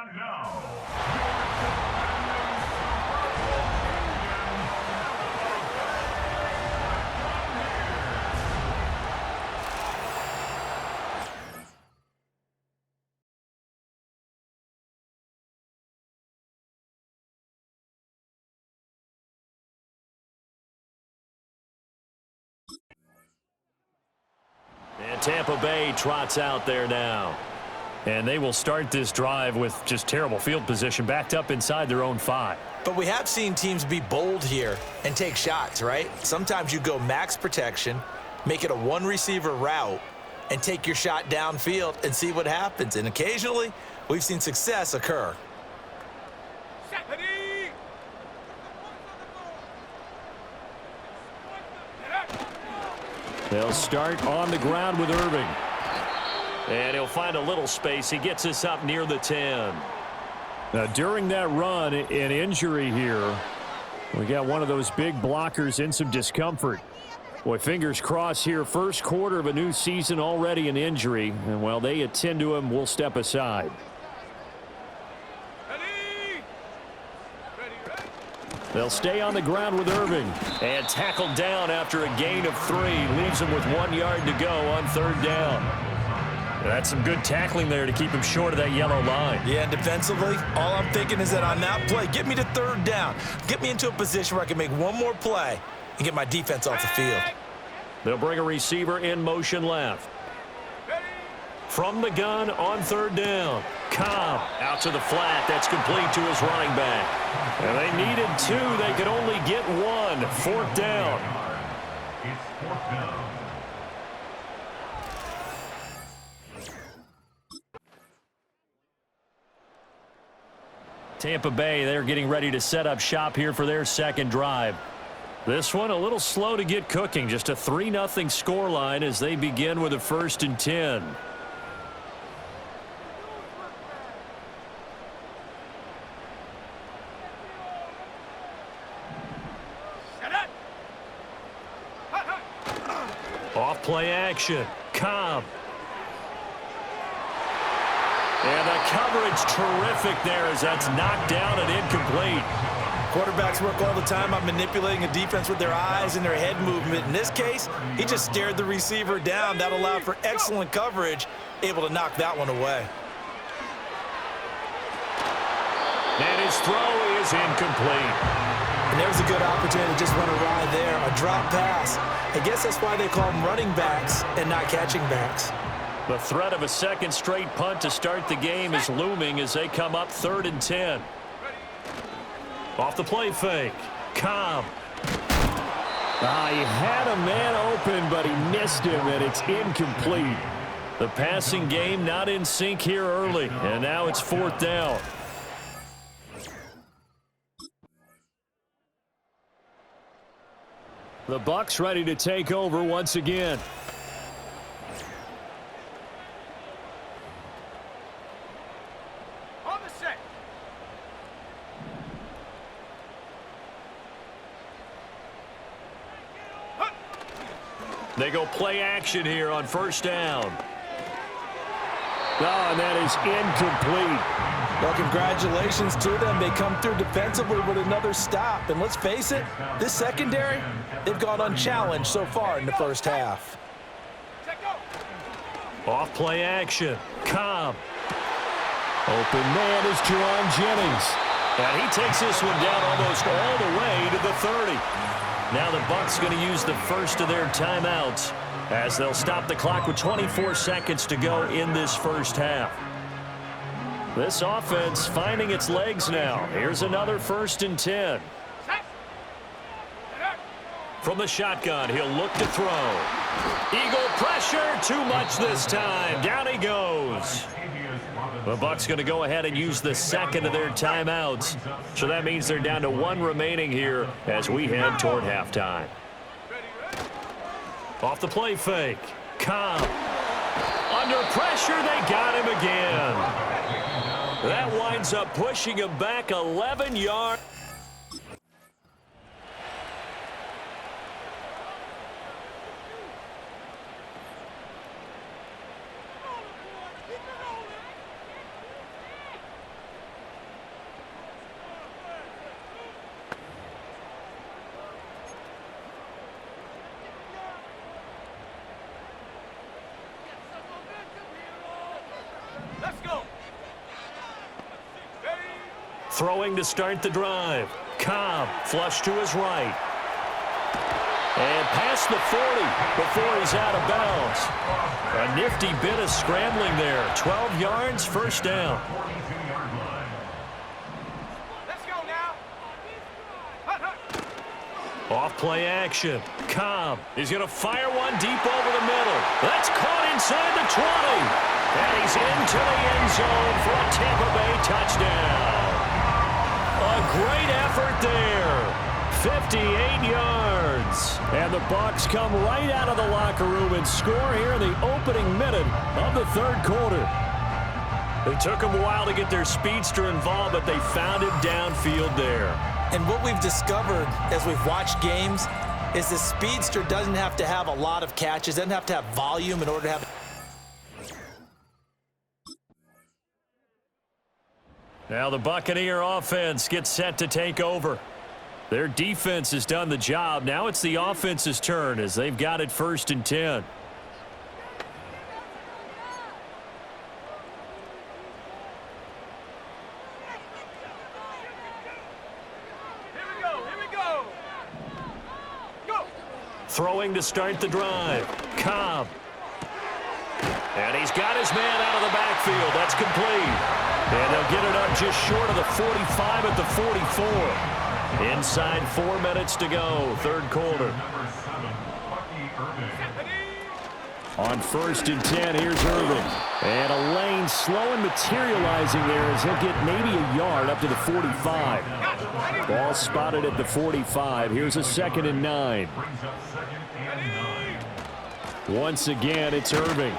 And now, and Tampa Bay trots out there now. And they will start this drive with just terrible field position, backed up inside their own 5. But we have seen teams be bold here and take shots, right? Sometimes you go max protection, make it a one-receiver route, and take your shot downfield and see what happens. And occasionally, we've seen success occur. They'll start on the ground with Irving. And he'll find a little space. He gets us up near the 10. Now, during that run, an injury here. We got one of those big blockers in some discomfort. Boy, fingers crossed here. First quarter of a new season, already an injury. And while they attend to him, we'll step aside. They'll stay on the ground with Irving. And tackled down after a gain of 3. Leaves him with 1 yard to go on 3rd down. That's some good tackling there to keep him short of that yellow line. Yeah, and defensively, all I'm thinking is that on that play, get me to 3rd down. Get me into a position where I can make one more play and get my defense off the field. They'll bring a receiver in motion left. From the gun on 3rd down. Cobb out to the flat. That's complete to his running back. And they needed 2. They could only get 1. 4th down. it's 4th down. Tampa Bay, they're getting ready to set up shop here for their second drive. This one a little slow to get cooking. Just a 3-0 scoreline as they begin with a 1st and 10. Off play action. Cobb. And the coverage terrific there as that's knocked down and incomplete. Quarterbacks work all the time on manipulating a defense with their eyes and their head movement. In this case, he just stared the receiver down. That allowed for excellent coverage, able to knock that one away. And his throw is incomplete. And there's a good opportunity to just run a ride there, a drop pass. I guess that's why they call them running backs and not catching backs. The threat of a second straight punt to start the game is looming as they come up 3rd and 10. Off the play fake. Cobb. He had a man open, but he missed him, and it's incomplete. The passing game not in sync here early, and now it's 4th down. The Bucs ready to take over once again. They go play action here on 1st down. And that is incomplete. Well, congratulations to them. They come through defensively with another stop. And let's face it, this secondary, they've gone unchallenged so far in the first half. Off play action. Cobb. Open man is Jerron Jennings. And he takes this one down almost all the way to the 30. Now the Bucs going to use the first of their timeouts as they'll stop the clock with 24 seconds to go in this first half. This offense finding its legs now. Here's another 1st and 10. From the shotgun, he'll look to throw. Eagle pressure, too much this time. Down he goes. The Bucs going to go ahead and use the second of their timeouts. So that means they're down to 1 remaining here as we head toward halftime. Off the play fake. Cobb. Under pressure, they got him again. That winds up pushing him back 11 yards. Throwing to start the drive. Cobb, flush to his right. And past the 40 before he's out of bounds. A nifty bit of scrambling there. 12 yards, first down. Let's go now. Off play action. Cobb is going to fire one deep over the middle. That's caught inside the 20. And he's into the end zone for a Tampa Bay touchdown. A great effort there. 58 yards. And the Bucs come right out of the locker room and score here in the opening minute of the third quarter. It took them a while to get their speedster involved, but they found him downfield there. And what we've discovered as we've watched games is the speedster doesn't have to have a lot of catches, doesn't have to have volume in order to have. Now the Buccaneer offense gets set to take over. Their defense has done the job. Now it's the offense's turn as they've got it 1st and 10. Here we go. Here we go. Go. Throwing to start the drive. Cobb. And he's got his man out of the backfield. That's complete. And they'll get it up just short of the 45 at the 44. Inside 4 minutes to go, third quarter. On 1st and 10, here's Irving. And a lane slow and materializing there as he'll get maybe a yard up to the 45. Ball spotted at the 45. Here's a 2nd and 9. Once again, it's Irving.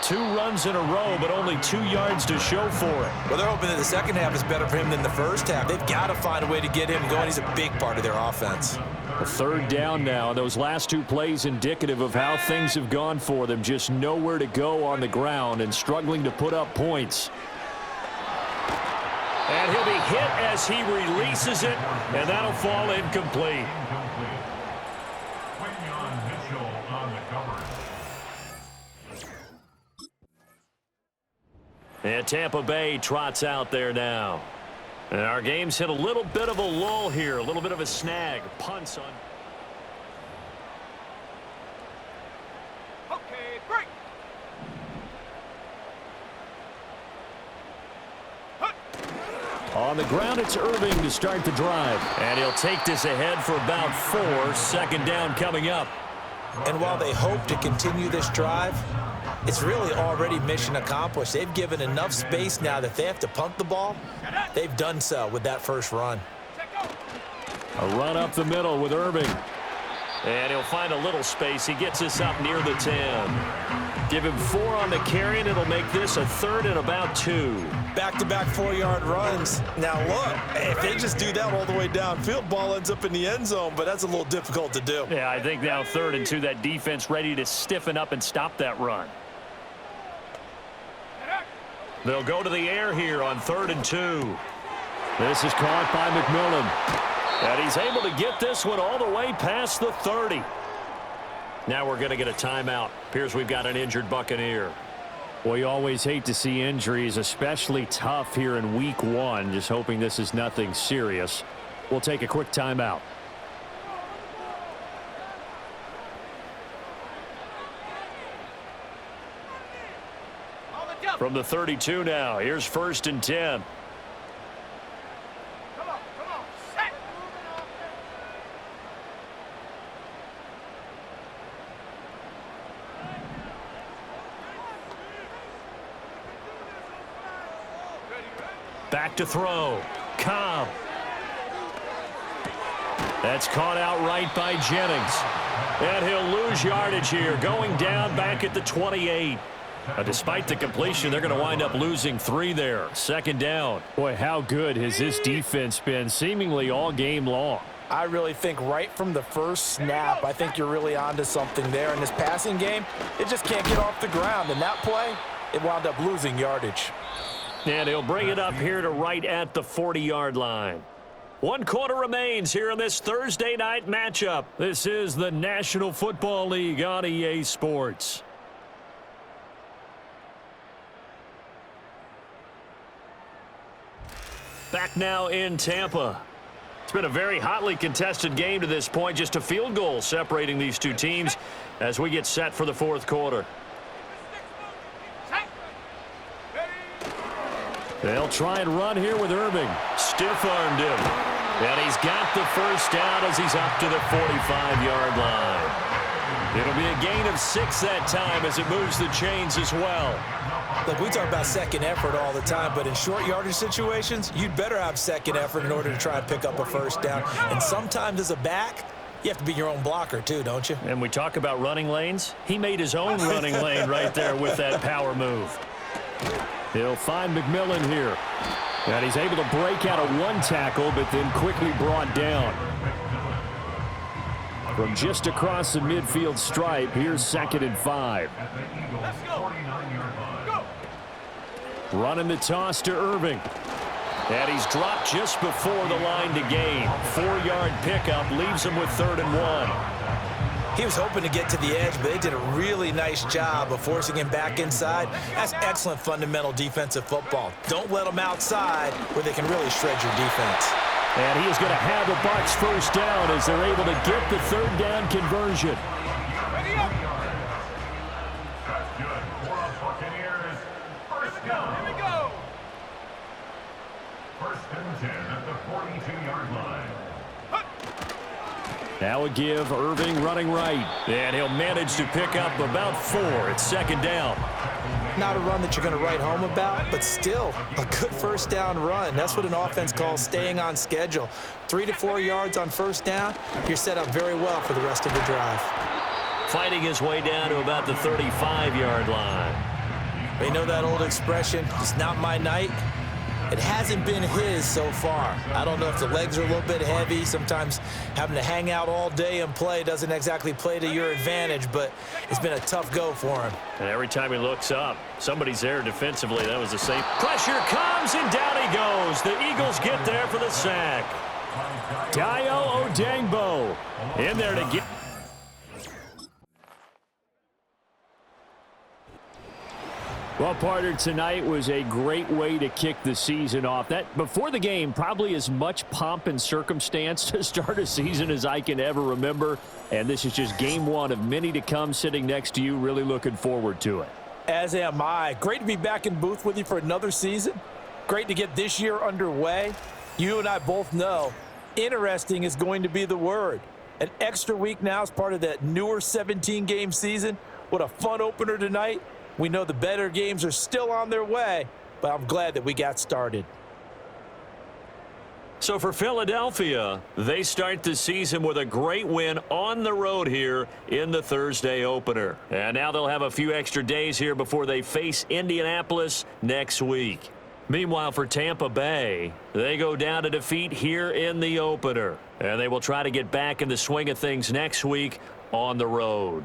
2 runs in a row, but only 2 yards to show for it. Well, they're hoping that the second half is better for him than the first half. They've got to find a way to get him going. He's a big part of their offense. A 3rd down now. Those last 2 plays indicative of how things have gone for them. Just nowhere to go on the ground and struggling to put up points. And he'll be hit as he releases it, and that'll fall incomplete. And Tampa Bay trots out there now. And our game's hit a little bit of a lull here, a little bit of a snag. Punts on. Okay, break. On the ground, it's Irving to start the drive. And he'll take this ahead for about 4. 2nd down coming up. And while they hope to continue this drive, it's really already mission accomplished. They've given enough space now that they have to punt the ball. They've done so with that first run. A run up the middle with Irving. And he'll find a little space. He gets us up near the 10. Give him 4 on the carry, and it'll make this a 3rd and about 2. Back-to-back 4-yard runs. Now, look, if they just do that all the way downfield, ball ends up in the end zone, but that's a little difficult to do. Yeah, I think now 3rd and 2, that defense ready to stiffen up and stop that run. They'll go to the air here on 3rd and 2. This is caught by McMillan. And he's able to get this one all the way past the 30. Now we're going to get a timeout. Appears we've got an injured Buccaneer. Well, you always hate to see injuries, especially tough here in week 1. Just hoping this is nothing serious. We'll take a quick timeout. From the 32 now, here's 1st and 10. Come on, set. Back to throw. Cobb. That's caught outright by Jennings. And he'll lose yardage here, going down back at the 28. Despite the completion, they're going to wind up losing 3 there. 2nd down. Boy, how good has this defense been seemingly all game long? I really think right from the first snap, I think you're really onto something there. In this passing game, it just can't get off the ground. In that play, it wound up losing yardage. And he'll bring it up here to right at the 40-yard line. 1 quarter remains here in this Thursday night matchup. This is the National Football League on EA Sports. Back now in Tampa. It's been a very hotly contested game to this point. Just a field goal separating these two teams as we get set for the fourth quarter. They'll try and run here with Irving. Stiff-armed him. And he's got the first down as he's up to the 45-yard line. It'll be a gain of 6 that time as it moves the chains as well. Look, we talk about second effort all the time, but in short yardage situations, you'd better have second effort in order to try and pick up a first down. And sometimes as a back, you have to be your own blocker too, don't you? And we talk about running lanes. He made his own running lane right there with that power move. He'll find McMillan here. And he's able to break out of one tackle, but then quickly brought down. From just across the midfield stripe, here's 2nd and 5. Let's go. Go. Running the toss to Irving. And he's dropped just before the line to gain. 4-yard pickup leaves him with 3rd and 1. He was hoping to get to the edge, but they did a really nice job of forcing him back inside. That's excellent fundamental defensive football. Don't let them outside where they can really shred your defense. And he is going to have the Bucs first down as they're able to get the 3rd down conversion. Ready up. That's good. For the Buccaneers, first down. Here we go. 1st and 10 at the 42-yard line. Now a give, Irving running right. And he'll manage to pick up about 4. It's 2nd down. Not a run that you're going to write home about, but still a good first down run. That's what an offense calls staying on schedule. 3 to 4 yards on first down, you're set up very well for the rest of the drive. Fighting his way down to about the 35-yard line. You know that old expression, it's not my night? It hasn't been his so far. I don't know if the legs are a little bit heavy. Sometimes having to hang out all day and play doesn't exactly play to your advantage, but it's been a tough go for him. And every time he looks up, somebody's there defensively. That was the same. Pressure comes, and down he goes. The Eagles get there for the sack. Dayo Odengbo in there to get. Well, partner, tonight was a great way to kick the season off. That before the game, probably as much pomp and circumstance to start a season as I can ever remember. And this is just game 1 of many to come. Sitting next to you, really looking forward to it. As am I. Great to be back in booth with you for another season. Great to get this year underway. You and I both know interesting is going to be the word. An extra week now as part of that newer 17-game season. What a fun opener tonight. We know the better games are still on their way, but I'm glad that we got started. So for Philadelphia, they start the season with a great win on the road here in the Thursday opener. And now they'll have a few extra days here before they face Indianapolis next week. Meanwhile, for Tampa Bay, they go down to defeat here in the opener. And they will try to get back in the swing of things next week on the road.